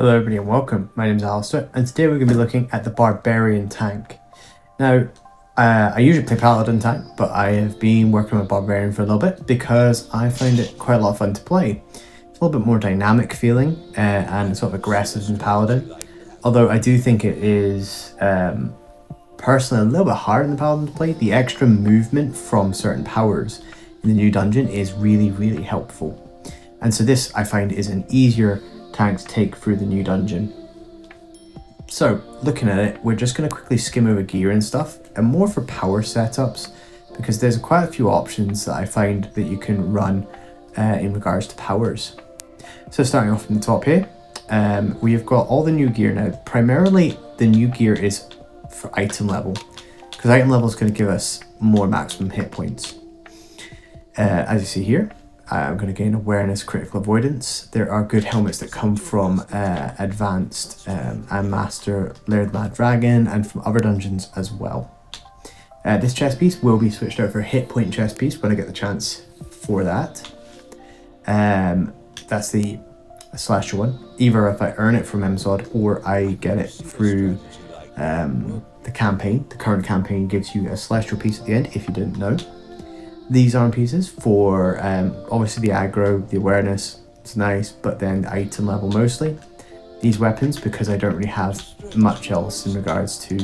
Hello everybody and welcome. My name is Alistair and today we're going to be looking at the barbarian tank. Now, I usually play paladin tank, but I have been working with barbarian for a little bit because I find it quite a lot of fun to play. It's a little bit more dynamic feeling and sort of aggressive than paladin. Although I do think it is personally a little bit harder than paladin to play. The extra movement from certain powers in the new dungeon is really helpful. And so this I find is an easier tank to take through the new dungeon. So looking at it, we're just going to quickly skim over gear and stuff, and more for power setups, because there's quite a few options that I find that you can run in regards to powers. So starting off from the top here, we have got all the new gear now. Primarily the new gear is for item level, because item level is going to give us more maximum hit points. As you see here, I'm going to gain awareness, critical avoidance. There are good helmets that come from advanced and master Laird Mad Dragon and from other dungeons as well. This chest piece will be switched out for a hit point chest piece when I get the chance for that. That's the slasher one. Either if I earn it from MSOD or I get it through the campaign. The current campaign gives you a celestial piece at the end if you didn't know. These arm pieces for obviously the aggro, the awareness, it's nice, but then the item level mostly. These weapons, because I don't really have much else in regards to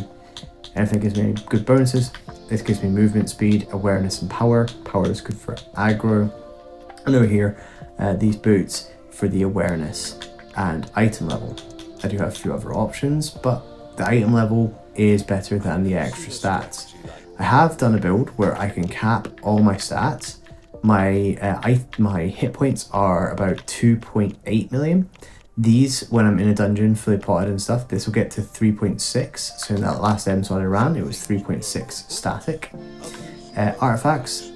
anything, gives me good bonuses. This gives me movement speed, awareness and power. Power is good for aggro. And over here, these boots for the awareness and item level. I do have a few other options, but the item level is better than the extra stats. I have done a build where I can cap all my stats. My hit points are about 2.8 million. These, when I'm in a dungeon fully potted and stuff, this will get to 3.6. So in that last episode I ran, it was 3.6 static. Artifacts,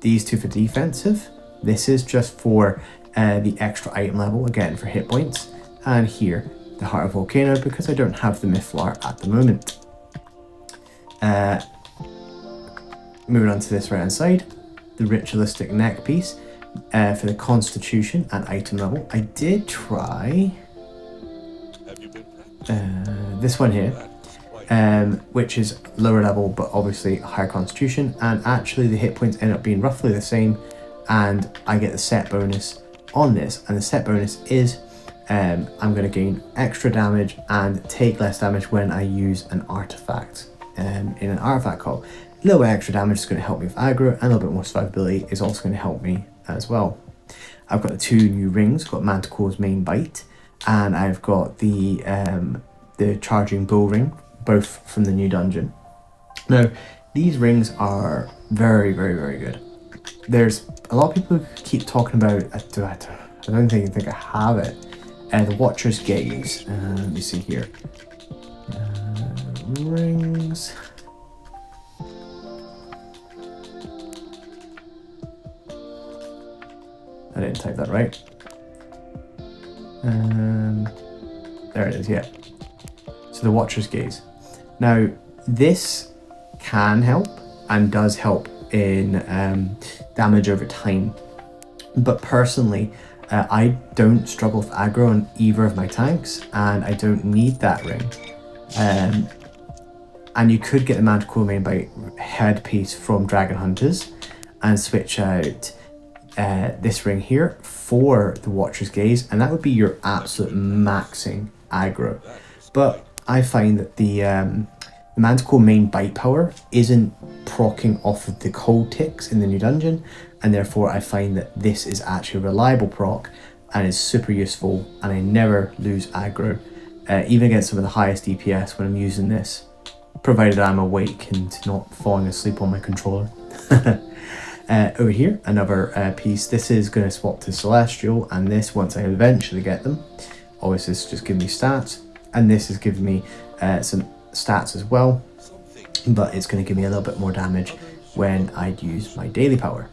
these two for defensive. This is just for the extra item level, again for hit points. And here, the Heart of Volcano, because I don't have the Mythlar at the moment. Moving on to this right hand side, the ritualistic neck piece for the constitution and item level. I did try this one here, which is lower level but obviously higher constitution, and actually the hit points end up being roughly the same, and I get the set bonus on this, and the set bonus is I'm going to gain extra damage and take less damage when I use an artifact. In an artifact call, a little bit extra damage is going to help me with aggro, and a little bit more survivability is also going to help me as well. I've got the two new rings, got Manticore's main bite, and I've got the charging bull ring, both from the new dungeon. Now, these rings are very good. There's a lot of people who keep talking about, I don't think I have it, the Watcher's Gaze. Let me see here. Rings. I didn't type that right. There it is, yeah. So the Watcher's Gaze. Now, this can help and does help in damage over time. But personally, I don't struggle with aggro on either of my tanks, and I don't need that ring. And you could get the Manticore main bite headpiece from Dragon Hunters and switch out this ring here for the Watcher's Gaze, and that would be your absolute maxing aggro. But I find that the Manticore main bite power isn't proccing off of the cold ticks in the new dungeon, and therefore I find that this is actually a reliable proc and is super useful, and I never lose aggro, even against some of the highest DPS when I'm using this, provided I'm awake and not falling asleep on my controller. Over here, another piece. This is going to swap to Celestial, and this, once I eventually get them, obviously this is just giving me stats, and this is giving me some stats as well, but it's going to give me a little bit more damage when I use my daily power.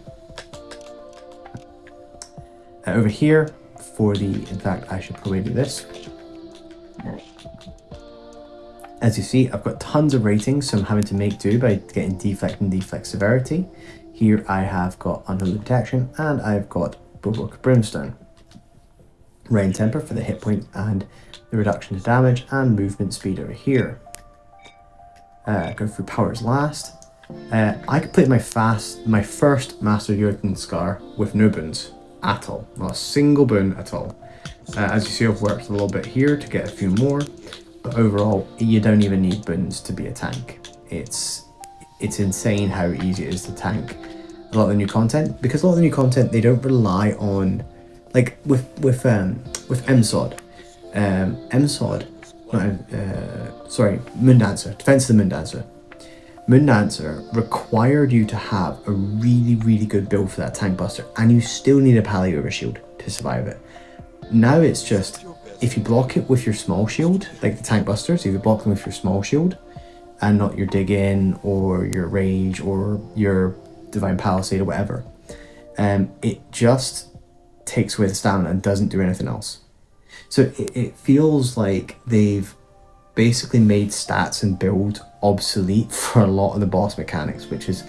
Over here, in fact I should probably do this. As you see, I've got tons of ratings, so I'm having to make do by getting deflect and deflect severity. Here I have got unholy protection, and I've got Bulwark of Brimstone. Rain Temper for the hit point and the reduction to damage, and movement speed over here. Go through powers last. I completed my first Master Jotun Scar with no boons at all. Not a single boon at all. As you see, I've worked a little bit here to get a few more, but overall, you don't even need boons to be a tank. It's insane how easy it is to tank a lot of the new content, because a lot of the new content, they don't rely on, like with MSOD. Moondancer, Defense of the Moondancer. Moondancer required you to have a really, really good build for that tank buster, and you still need a pally over shield to survive it. Now it's just, if you block it with your small shield, like the tank busters, if you block them with your small shield, and not your dig in, or your rage, or your divine palisade, or whatever, it just takes away the stamina and doesn't do anything else. So it feels like they've basically made stats and build obsolete for a lot of the boss mechanics, which is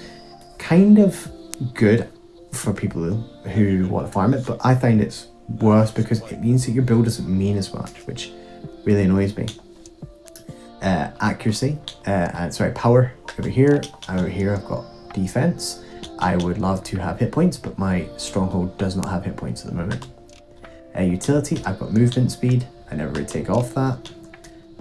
kind of good for people who want to farm it, but I find it's worse because it means that your build doesn't mean as much, which really annoys me. Accuracy, power over here, and over here I've got defense. I would love to have hit points, but my stronghold does not have hit points at the moment. Utility, I've got movement speed, I never really take off that.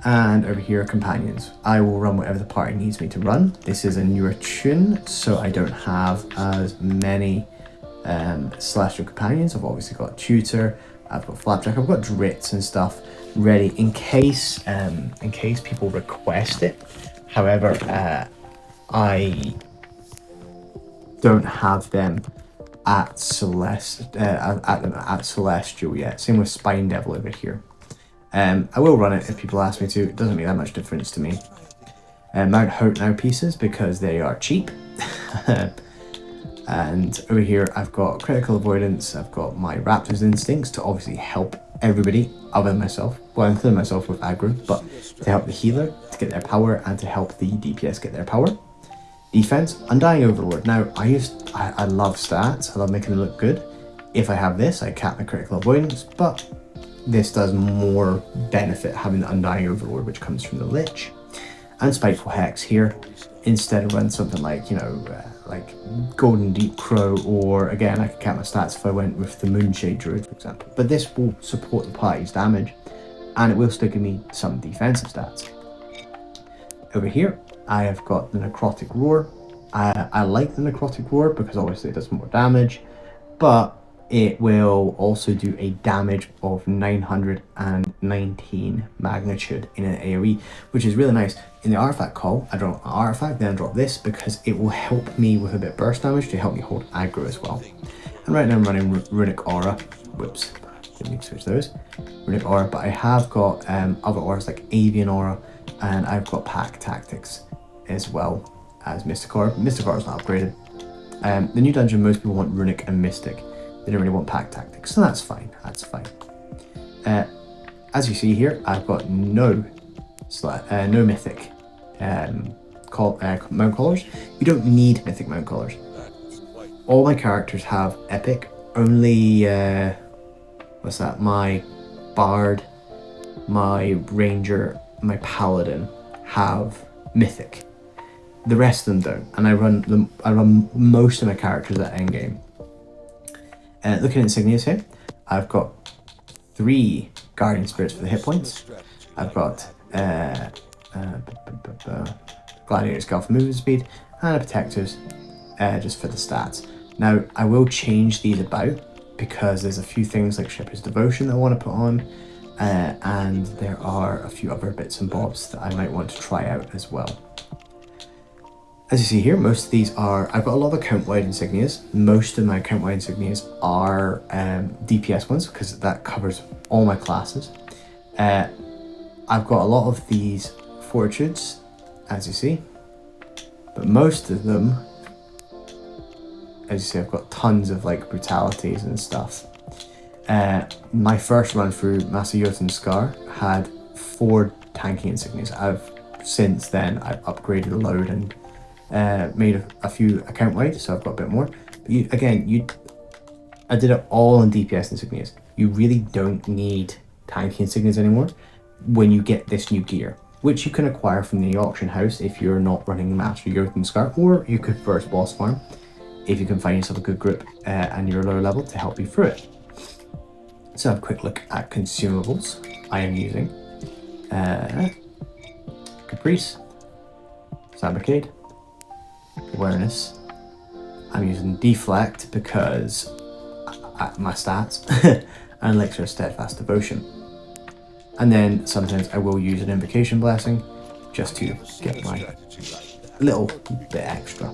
And over here, companions. I will run whatever the party needs me to run. This is a newer tune, so I don't have as many celestial companions. I've obviously got tutor, I've got flapjack, I've got drits and stuff ready in case people request it. However, I don't have them at Celestial yet. Same with Spine Devil over here. I will run it if people ask me to. It doesn't make that much difference to me. Mount Hope now pieces because they are cheap. And over here I've got critical avoidance, I've got my Raptor's instincts to obviously help everybody other than myself, well, including myself with aggro, but to help the healer to get their power and to help the DPS get their power. Defense, Undying Overlord. Now I love stats, I love making them look good. If I have this, I cap my critical avoidance, but this does more benefit having the Undying Overlord, which comes from the Lich. And Spiteful Hex here, instead of run something like, like Golden Deep Crow, or again, I could cap my stats if I went with the Moonshade Druid, for example. But this will support the party's damage, and it will still give me some defensive stats. Over here, I have got the Necrotic Roar. I like the Necrotic Roar because obviously it does more damage, but it will also do a damage of 919 magnitude in an AoE, which is really nice. In the artifact call, I drop an artifact, then I drop this because it will help me with a bit of burst damage to help me hold aggro as well. And right now I'm running Runic Aura. Whoops, didn't need to switch those. Runic Aura, but I have got other auras like Avian Aura, and I've got Pack Tactics as well as Mystic Aura. Mystic Aura is not upgraded. The new dungeon, most people want Runic and Mystic. They don't really want Pack Tactics, so that's fine. That's fine. As you see here, I've got no mythic mount collars. You don't need mythic mount collars. All my characters have epic. Only my bard, my ranger, my paladin have mythic. The rest of them don't, and I run most of my characters at endgame. Looking at insignias here, I've got 3 guardian spirits for the hit points. I've got gladiator's skull for movement speed, and a protector's just for the stats. Now I will change these about because there's a few things like Shepherd's Devotion that I want to put on, and there are a few other bits and bobs that I might want to try out as well. As you see here, most of these are, I've got a lot of account-wide insignias. Most of my account-wide insignias are DPS ones because that covers all my classes. I've got a lot of these fortitudes, as you see, but most of them, as you see, I've got tons of like brutalities and stuff. My first run through Master Jotun Scar had 4 tanking insignias. Since then I've upgraded a load and made a few account wide, so I've got a bit more. But I did it all in DPS insignias. you really don't need tanky insignias anymore when you get this new gear, which you can acquire from the auction house if you're not running Master Jotun Scar, or you could first boss farm if you can find yourself a good group and you're a lower level to help you through it. So have a quick look at consumables. I am using Caprice, Fabricate, Awareness. I'm using Deflect because my stats, and Elixir of Steadfast Devotion. And then sometimes I will use an Invocation Blessing just to get my little bit extra.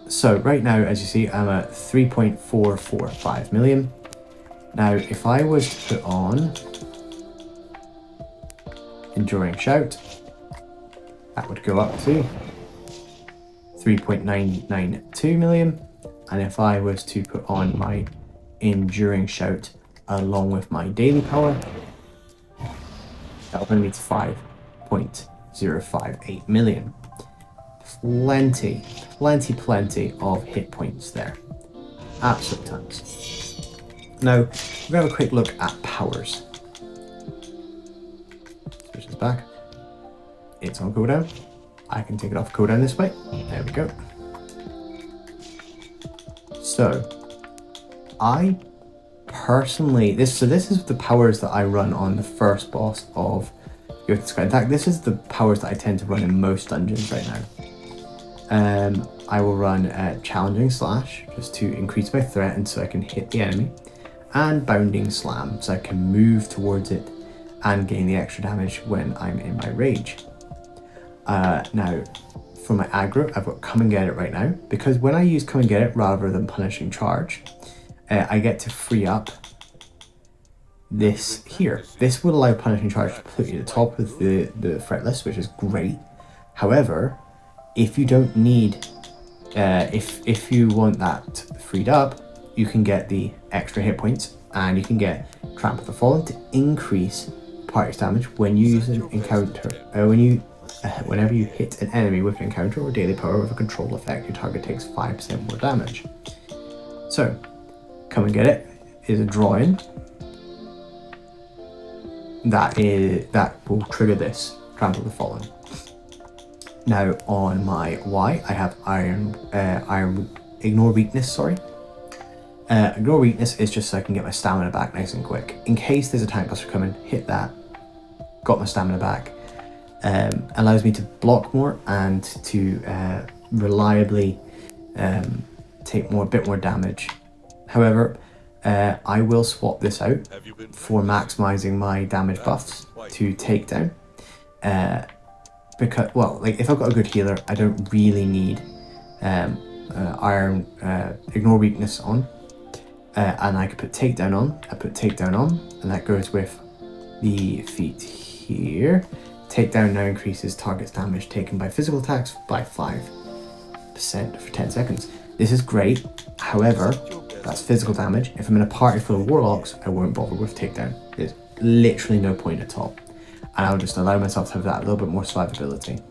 So right now, as you see, I'm at 3.445 million. Now, if I was to put on Enduring Shout, that would go up to 3.992 million. And if I was to put on my Enduring Shout along with my daily power, that would bring me to 5.058 million. Plenty of hit points there. Absolute tons. Now, we're going to have a quick look at powers. Switch this back. It's on cooldown. I can take it off cooldown this way. There we go. So, I personally, this is the powers that I run on the first boss of Jotun Sky. In fact, this is the powers that I tend to run in most dungeons right now. I will run Challenging Slash just to increase my threat and so I can hit the enemy, and Bounding Slam so I can move towards it and gain the extra damage when I'm in my rage. Now, for my aggro, I've got Come and Get It right now, because when I use Come and Get It rather than Punishing Charge, I get to free up this here. This would allow Punishing Charge to put you at the top of the threat list, which is great. However, if you don't need, if you want that freed up, you can get the extra hit points, and you can get Trample the Fallen to increase party damage when you use an encounter, whenever you hit an enemy with an encounter or daily power with a control effect, your target takes 5% more damage. So, Come and Get It is a draw-in that will trigger this Trample the Fallen. Now on my Y, I have Ignore Weakness, Ignore Weakness is just so I can get my stamina back nice and quick. In case there's a tank buster coming, hit that, got my stamina back. Allows me to block more and to reliably take a bit more damage. However, I will swap this out for maximizing my damage buffs to takedown. Because, well, like if I've got a good healer, I don't really need Ignore Weakness on, and I could put Takedown on. I put Takedown on, and that goes with the feat here. Takedown now increases target's damage taken by physical attacks by 5% for 10 seconds. This is great. However, that's physical damage. If I'm in a party full of warlocks, I won't bother with Takedown. There's literally no point at all. And I'll just allow myself to have that little bit more survivability.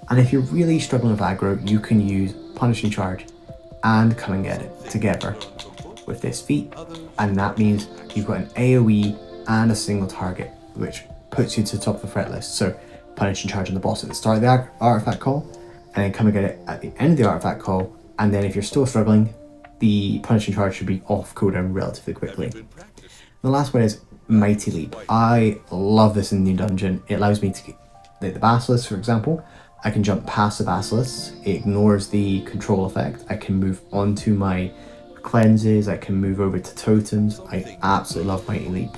And if you're really struggling with aggro, you can use Punishing Charge and Come and Get It together with this feat. And that means you've got an AoE and a single target, which puts you to the top of the threat list. So Punishing Charge on the boss at the start of the artifact call, and then Come and Get It at the end of the artifact call. And then if you're still struggling, the Punishing Charge should be off cooldown relatively quickly. The last one is Mighty Leap. I love this in the new dungeon. It allows me to, like the Basilisk for example, I can jump past the Basilisk, it ignores the control effect, I can move onto my cleanses, I can move over to totems. I absolutely love Mighty Leap.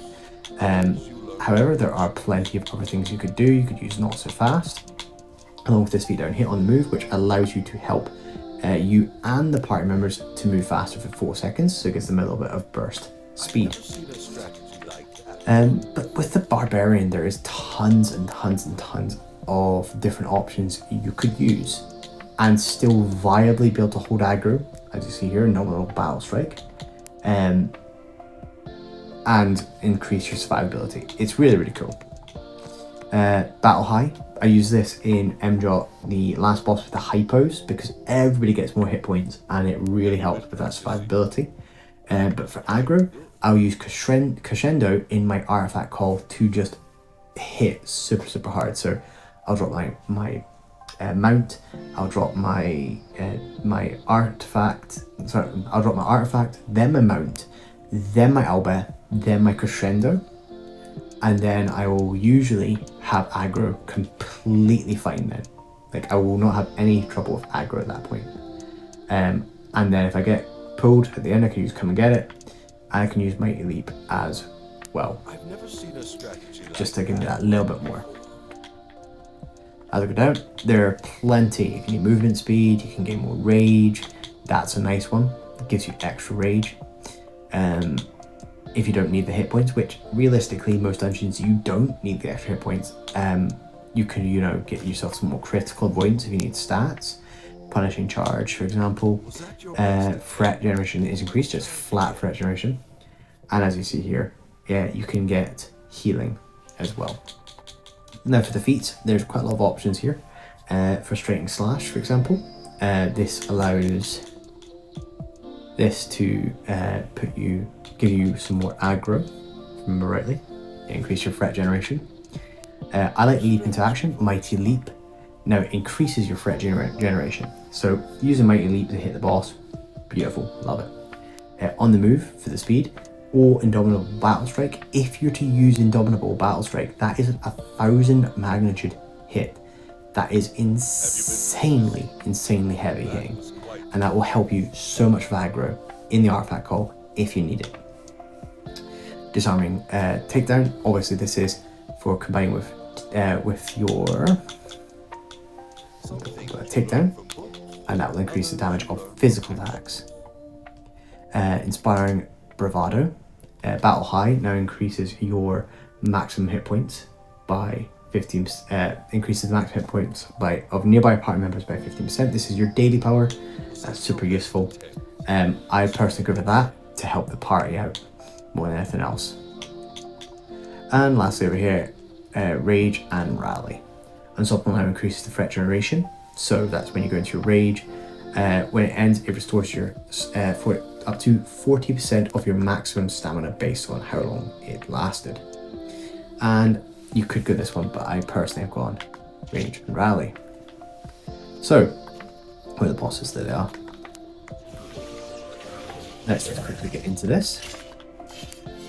However, there are plenty of other things you could do. You could use Not So Fast, along with this feat down hit on the move, which allows you to help you and the party members to move faster for 4 seconds, so it gives them a little bit of burst speed. But with the Barbarian, there is tons and tons and tons of different options you could use and still viably be able to hold aggro, as you see here, nominal battle strike, and increase your survivability. It's really, really cool. Battle High, I use this in MJOT, the last boss with the hypos, because everybody gets more hit points and it really helps with that survivability. But for aggro, I'll use crescendo in my artifact call to just hit super hard. So I'll drop my mount, I'll drop my artifact, then my mount, then my owlbear, then my crescendo, and then I will usually have aggro completely fine then. Like, I will not have any trouble with aggro at that point. And then if I get pulled at the end, I can use come and get it, and I can use Mighty Leap as well. I've never seen a strategy just to give me that little bit more. As I go down, there are plenty. If you need movement speed, you can gain more rage. That's a nice one. It gives you extra rage. If you don't need the hit points, which realistically most dungeons you don't need the extra hit points, you can, get yourself some more critical avoidance if you need stats. Punishing charge, for example. Threat generation is increased, just flat threat generation. And as you see here, you can get healing as well. Now for the feats, there's quite a lot of options here. Frustrating Slash, for example. This allows this to give you some more aggro, if I remember rightly. Increase your threat generation. I like Leap into Action, Mighty Leap. Now it increases your threat generation. So using Mighty Leap to hit the boss, beautiful, love it. On the move for the speed, or Indomitable Battle Strike. If you're to use Indomitable Battle Strike, that is 1,000 magnitude hit. That is insanely heavy hitting. And that will help you so much of aggro in the artifact call if you need it. Disarming Takedown, obviously this is for combining with your takedown, and that will increase the damage of physical attacks. Inspiring Bravado, Battle High now increases your maximum hit points by 15. Increases the max hit points of nearby party members by 15%. This is your daily power. That's super useful. I personally go with that to help the party out more than anything else. And lastly over here, Rage and Rally. Unstoppable now increases the threat generation, so that's when you go into your rage. When it ends, it restores your for up to 40% of your maximum stamina based on how long it lasted. And you could go this one, but I personally have gone Rage and Rally. So, where are the bosses? There they are. Let's just quickly get into this.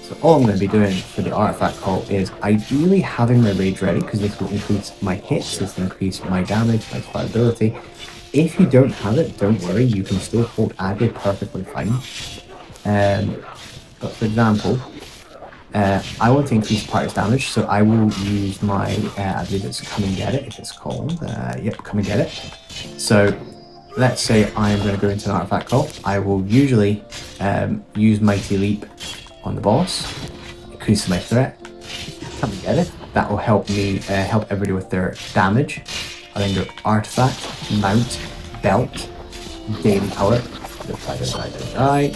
So all I'm going to be doing for the artifact call is ideally having my rage ready, because this will increase my hits, this will increase my damage, my survivability. If you don't have it, don't worry, you can still hold aggro perfectly fine. But for example, I want to increase the party's damage, so I will use my, I believe it's Come and Get It, if it's called. Yep, Come and Get It. So let's say I'm going to go into an artifact call. I will usually use Mighty Leap on the boss, increase my threat, Come and Get It. That will help me help everybody with their damage. I then go Artifact, Mount, Belt, Daily Power. Die.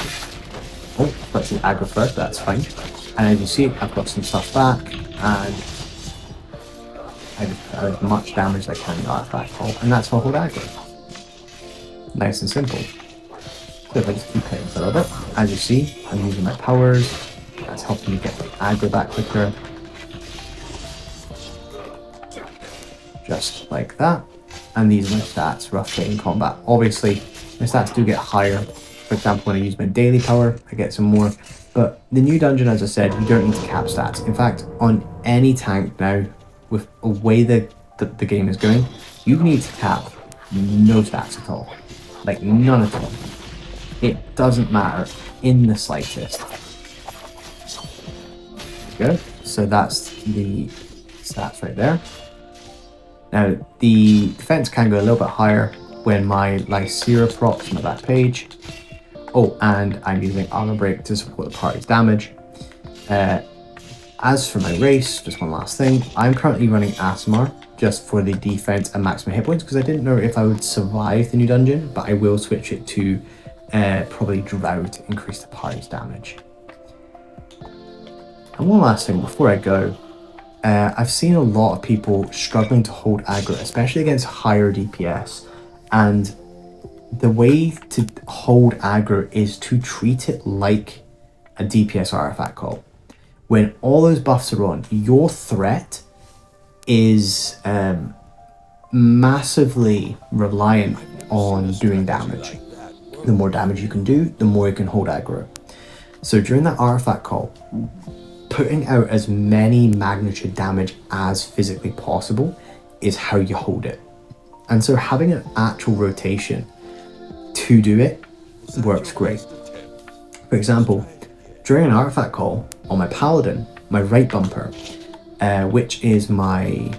Oh, let's do aggro first, that's fine. And as you see, I've got some stuff back, and I just put as much damage as I can in the artifact call, and that's my whole aggro. Nice and simple. So if I just keep hitting for a little bit, as you see, I'm using my powers. That's helping me get my aggro back quicker. Just like that. And these are my stats roughly in combat. Obviously, my stats do get higher. For example, when I use my daily power, I get some more. But the new dungeon, as I said, you don't need to cap stats. In fact, on any tank now, with the way the game is going, you need to cap no stats at all. Like, none at all. It doesn't matter in the slightest. There we go. So that's the stats right there. Now, the defense can go a little bit higher when my Lycera procs on the back page. Oh, and I'm using Armor Break to support the party's damage. As for my race, just one last thing, I'm currently running Asimar just for the defense and maximum hit points because I didn't know if I would survive the new dungeon, but I will switch it to probably Drought to increase the party's damage. And one last thing before I go, I've seen a lot of people struggling to hold aggro, especially against higher DPS, and the way to hold aggro is to treat it like a DPS artifact call. When all those buffs are on, your threat is massively reliant on doing damage. The more damage you can do, the more you can hold aggro. So during that artifact call, putting out as many magnitude damage as physically possible is how you hold it. And so having an actual rotation to do it works great. For example, during an artifact call on my paladin, my right bumper, which is my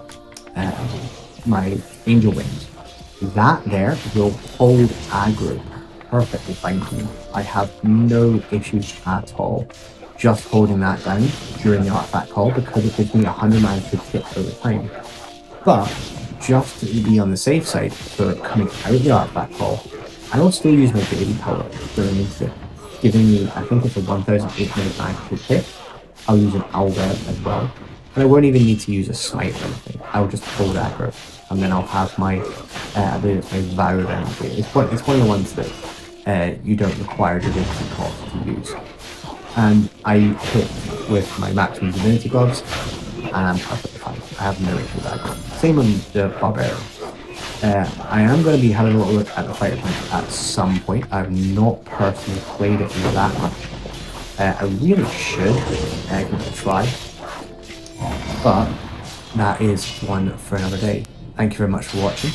angel wings, that there will hold aggro perfectly fine for me. I have no issues at all just holding that down during the artifact call because it gives me 100 mana to hit over time. But just to be on the safe side for coming out of the artifact call, I will still use my baby power going into it, giving me, I think it's a 1,800 mana to hit. I'll use an Alga as well. And I won't even need to use a smite or anything. I'll just hold aggro, and then I'll have my, I believe it's my Vowed Energy. It's one of the ones that you don't require divinity cost to use. And I hit with my maximum divinity gloves, and I'm perfectly fine. I have no issue with that. Same on the barbarian. I am going to be having a little look at the fighter tank at some point. I've not personally played it that much. I really should give it a try, but that is one for another day. Thank you very much for watching.